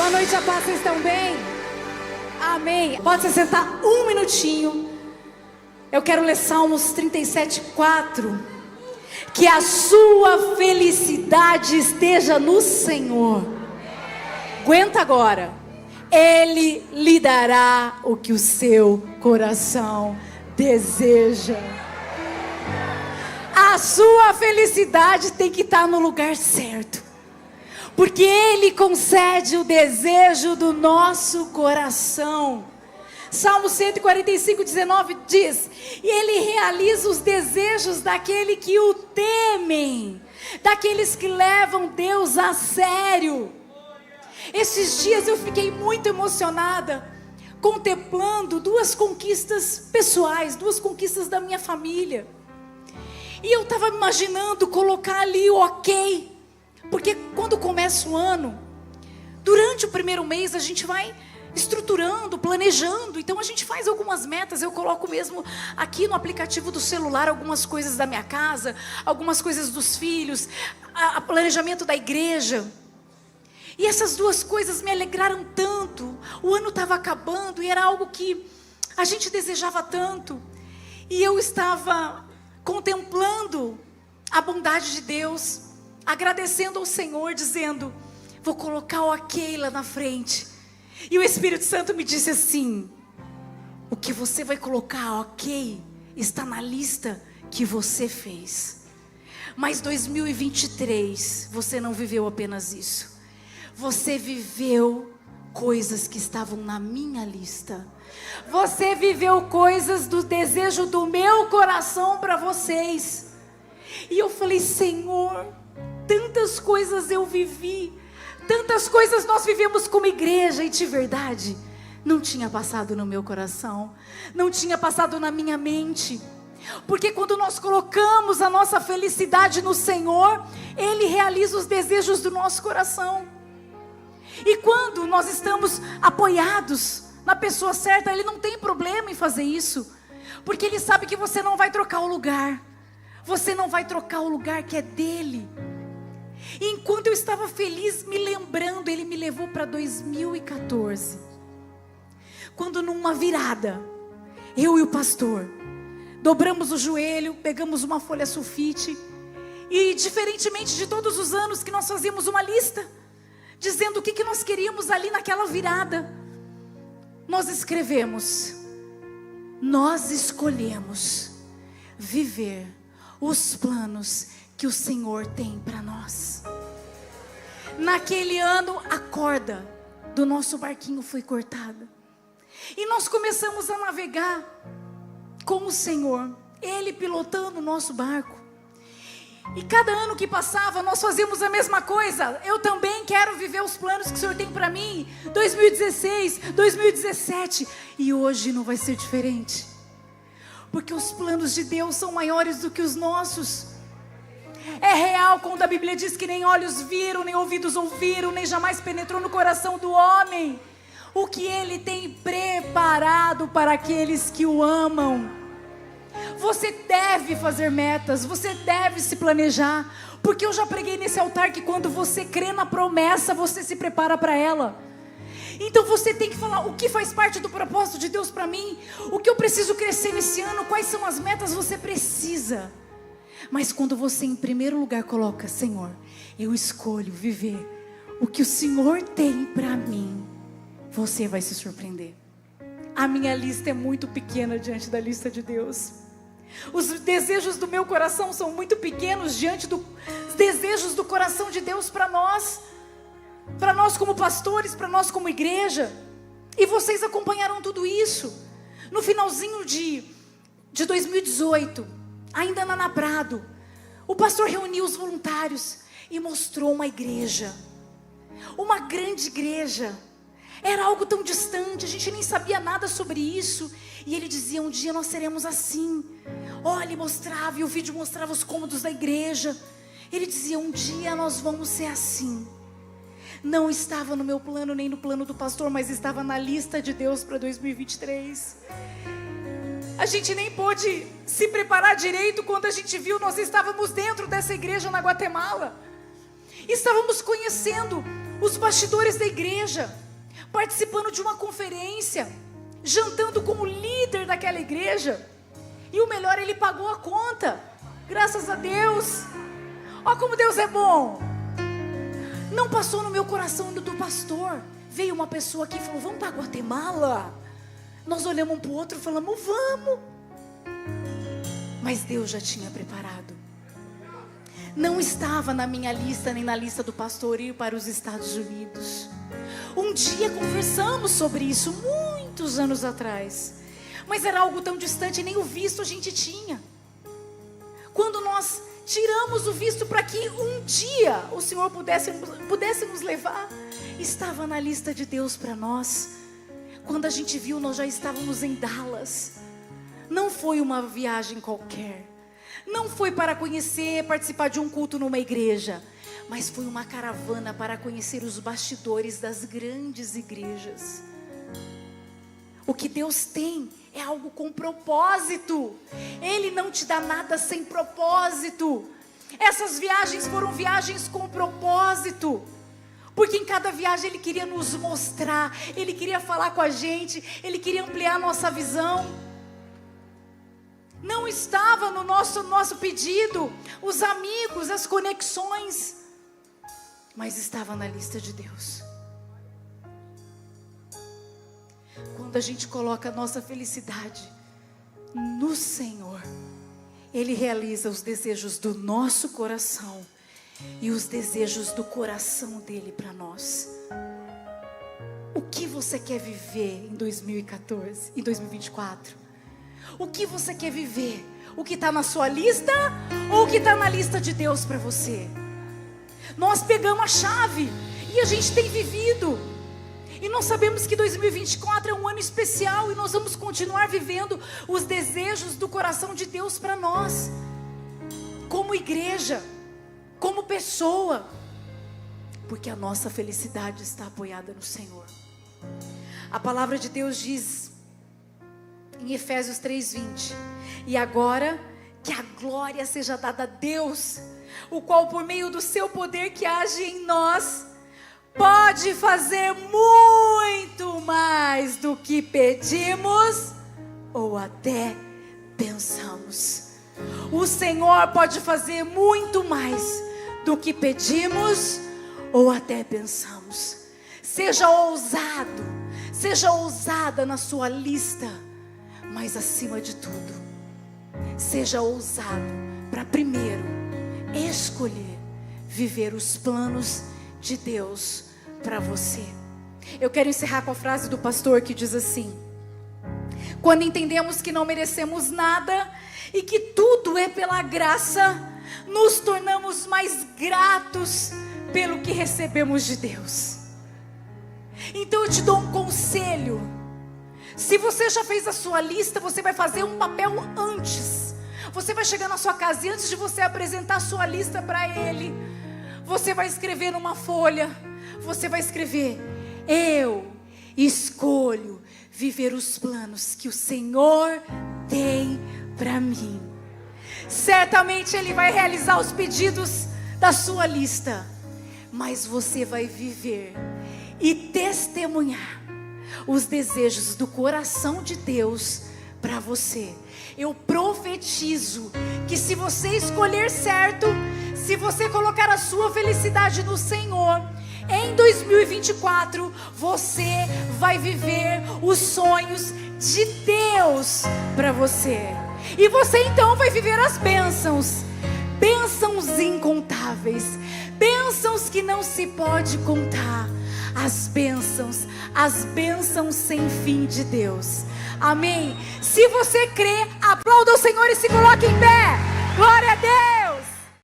Boa noite, a paz, vocês estão bem? Amém. Pode se sentar um minutinho. Eu quero ler Salmos 37:4. Que a sua felicidade esteja no Senhor. Aguenta agora. Ele lhe dará o que o seu coração deseja. A sua felicidade tem que estar no lugar certo, porque Ele concede o desejo do nosso coração. Salmo 145:19 diz: e Ele realiza os desejos daquele que o temem, daqueles que levam Deus a sério. Esses dias eu fiquei muito emocionada, contemplando duas conquistas pessoais, duas conquistas da minha família. E eu estava imaginando colocar ali o ok, porque quando começa o ano, durante o primeiro mês a gente vai estruturando, planejando. Então a gente faz algumas metas. Eu coloco mesmo aqui no aplicativo do celular algumas coisas da minha casa, algumas coisas dos filhos, a planejamento da igreja. E essas duas coisas me alegraram tanto. O ano estava acabando e era algo que a gente desejava tanto. E eu estava contemplando a bondade de Deus, agradecendo ao Senhor, dizendo: vou colocar o ok lá na frente. E o Espírito Santo me disse assim: o que você vai colocar ok está na lista que você fez. Mas 2023 você não viveu apenas isso. Você viveu coisas que estavam na minha lista. Você viveu coisas do desejo do meu coração para vocês. E eu falei: Senhor, tantas coisas eu vivi, tantas coisas nós vivemos como igreja, e de verdade não tinha passado no meu coração, não tinha passado na minha mente. Porque quando nós colocamos a nossa felicidade no Senhor, Ele realiza os desejos do nosso coração. E quando nós estamos apoiados na pessoa certa, Ele não tem problema em fazer isso, porque Ele sabe que você não vai trocar o lugar. Você não vai trocar o lugar que é dEle. E enquanto eu estava feliz, me lembrando, Ele me levou para 2014, quando numa virada, eu e o pastor dobramos o joelho, pegamos uma folha sulfite, e diferentemente de todos os anos que nós fazíamos uma lista, dizendo o que nós queríamos ali naquela virada, nós escrevemos: nós escolhemos viver os planos que o Senhor tem para nós. Naquele ano, a corda do nosso barquinho foi cortada, e nós começamos a navegar com o Senhor, Ele pilotando o nosso barco. E cada ano que passava, nós fazíamos a mesma coisa. Eu também quero viver os planos que o Senhor tem para mim. 2016, 2017. E hoje não vai ser diferente. Porque os planos de Deus são maiores do que os nossos. É real quando a Bíblia diz que nem olhos viram, nem ouvidos ouviram, nem jamais penetrou no coração do homem o que Ele tem preparado para aqueles que o amam. Você deve fazer metas, você deve se planejar, porque eu já preguei nesse altar que quando você crê na promessa, você se prepara para ela. Então você tem que falar o que faz parte do propósito de Deus para mim, o que eu preciso crescer nesse ano, quais são as metas você precisa. Mas quando você em primeiro lugar coloca: Senhor, eu escolho viver o que o Senhor tem para mim, você vai se surpreender. A minha lista é muito pequena diante da lista de Deus. Os desejos do meu coração são muito pequenos diante dos desejos do coração de Deus para nós como pastores, para nós como igreja. E vocês acompanharam tudo isso. No finalzinho de 2018, ainda na Prado, o pastor reuniu os voluntários e mostrou uma igreja, uma grande igreja. Era algo tão distante, a gente nem sabia nada sobre isso. E ele dizia: um dia nós seremos assim. Olha, ele mostrava, e o vídeo mostrava os cômodos da igreja. Ele dizia: um dia nós vamos ser assim. Não estava no meu plano, nem no plano do pastor, mas estava na lista de Deus para 2023. A gente nem pôde se preparar direito. Quando a gente viu, nós estávamos dentro dessa igreja na Guatemala. Estávamos conhecendo os bastidores da igreja, participando de uma conferência, jantando com o líder daquela igreja. E o melhor, ele pagou a conta. Graças a Deus. Ó como Deus é bom. Não passou no meu coração do pastor. Veio uma pessoa aqui e falou: vamos para Guatemala? Nós olhamos um para o outro e falamos: vamos. Mas Deus já tinha preparado. Não estava na minha lista, nem na lista do pastor ir para os Estados Unidos. Um dia conversamos sobre isso, muitos anos atrás. Mas era algo tão distante, nem o visto a gente tinha. Quando nós tiramos o visto para que um dia o Senhor pudesse nos levar, estava na lista de Deus para nós. Quando a gente viu, nós já estávamos em Dallas. Não foi uma viagem qualquer. Não foi para conhecer, participar de um culto numa igreja. Mas foi uma caravana para conhecer os bastidores das grandes igrejas. O que Deus tem é algo com propósito. Ele não te dá nada sem propósito. Essas viagens foram viagens com propósito. Porque em cada viagem Ele queria nos mostrar, Ele queria falar com a gente, Ele queria ampliar a nossa visão. Não estava no nosso pedido os amigos, as conexões, mas estava na lista de Deus. Quando a gente coloca a nossa felicidade no Senhor, Ele realiza os desejos do nosso coração e os desejos do coração dEle para nós. O que você quer viver em 2014, em 2024? O que você quer viver? O que está na sua lista ou o que está na lista de Deus para você? Nós pegamos a chave e a gente tem vivido. E nós sabemos que 2024 é um ano especial e nós vamos continuar vivendo os desejos do coração de Deus para nós. Como igreja, como pessoa. Porque a nossa felicidade está apoiada no Senhor. A palavra de Deus diz em Efésios 3:20: e agora que a glória seja dada a Deus, o qual por meio do seu poder que age em nós, pode fazer muito mais do que pedimos ou até pensamos. O Senhor pode fazer muito mais do que pedimos ou até pensamos. Seja ousado, seja ousada na sua lista. Mas acima de tudo, seja ousado para primeiro escolher viver os planos de Deus para você. Eu quero encerrar com a frase do pastor que diz assim: quando entendemos que não merecemos nada e que tudo é pela graça, nos tornamos mais gratos pelo que recebemos de Deus. Então eu te dou um conselho. Se você já fez a sua lista, você vai fazer um papel antes. Você vai chegar na sua casa e antes de você apresentar a sua lista para Ele, você vai escrever numa folha. Você vai escrever: eu escolho viver os planos que o Senhor tem para mim. Certamente Ele vai realizar os pedidos da sua lista, mas você vai viver e testemunhar os desejos do coração de Deus para você. Eu profetizo que se você escolher certo, se você colocar a sua felicidade no Senhor, em 2024 você vai viver os sonhos de Deus para você. E você então vai viver as bênçãos, bênçãos incontáveis, bênçãos que não se pode contar. As bênçãos sem fim de Deus. Amém? Se você crê, aplauda o Senhor e se coloque em pé. Glória a Deus.